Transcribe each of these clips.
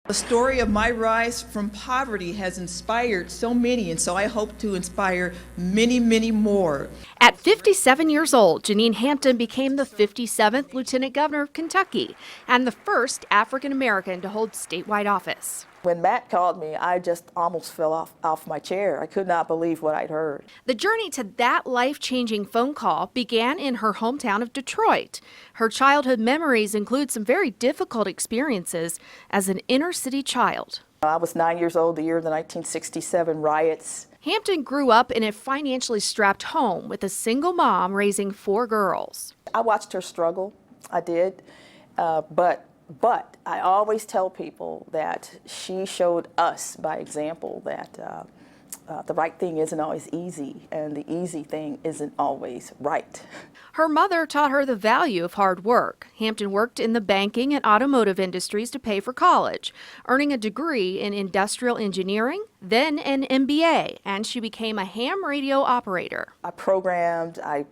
The story of my rise from poverty has inspired so many, and so I hope to inspire many, many more. At 57 years old, Janine Hampton became the 57th Lieutenant Governor of Kentucky and the first African American to hold statewide office. When Matt called me, I just almost fell off my chair. I could not believe what I'd heard. The journey to that life-changing phone call began in her hometown of Detroit. Her childhood memories include some very difficult experiences as an inner-city child. I was 9 years old the year of the 1967 riots. Hampton grew up in a financially strapped home with a single mom raising 4 girls. I watched her struggle. I did, but I always tell people that she showed us by example that the right thing isn't always easy, and the easy thing isn't always right. Her mother taught her the value of hard work. Hampton worked in the banking and automotive industries to pay for college, earning a degree in industrial engineering, then an MBA, and she became a ham radio operator. I programmed, I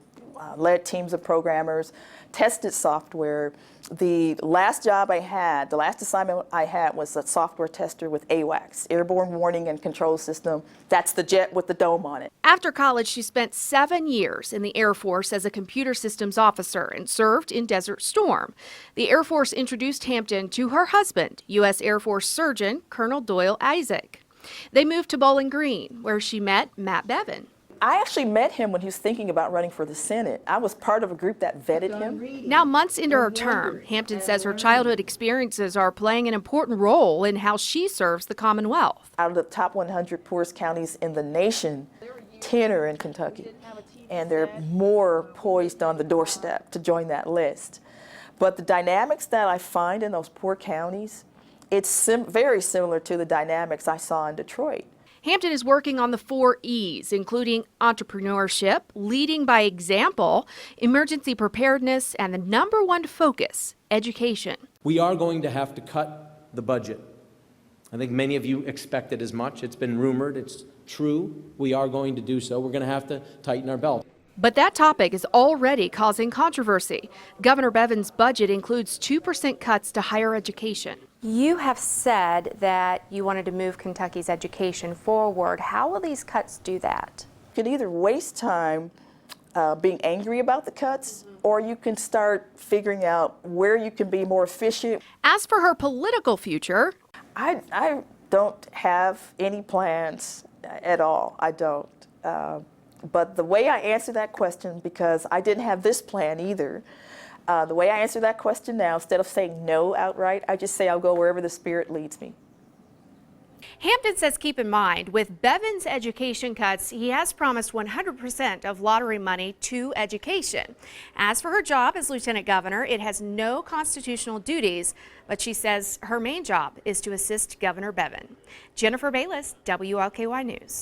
led teams of programmers, tested software. The last job I had, the last assignment I had was a software tester with AWACS, Airborne Warning and Control System. That's the jet with the dome on it. After college, she spent 7 years in the Air Force as a computer systems officer and served in Desert Storm. The Air Force introduced Hampton to her husband, U.S. Air Force Surgeon Colonel Doyle Isaac. They moved to Bowling Green, where she met Matt Bevin. I actually met him when he was thinking about running for the Senate. I was part of a group that vetted him. Now, months into her term, Hampton says her childhood experiences are playing an important role in how she serves the Commonwealth. Out of the top 100 poorest counties in the nation, 10 are in Kentucky, and they're more poised on the doorstep to join that list. But the dynamics that I find in those poor counties, it's very similar to the dynamics I saw in Detroit. Hampton is working on the 4 E's, including entrepreneurship, leading by example, emergency preparedness, and the #1 focus, education. We are going to have to cut the budget. I think many of you expected as much. It's been rumored. It's true. We are going to do so. We're going to have to tighten our belt. But that topic is already causing controversy. Governor Bevin's budget includes 2% cuts to higher education. You have said that you wanted to move Kentucky's education forward. How will these cuts do that? You can either waste time being angry about the cuts, or you can start figuring out where you can be more efficient. As for her political future, I don't have any plans at all. I don't. But the way I answer that question, because I didn't have this plan either, the way I answer that question now, instead of saying no outright, I just say I'll go wherever the Spirit leads me. Hampton says keep in mind, with Bevin's education cuts, he has promised 100% of lottery money to education. As for her job as Lieutenant Governor, it has no constitutional duties, but she says her main job is to assist Governor Bevin. Jennifer Bayless, WLKY News.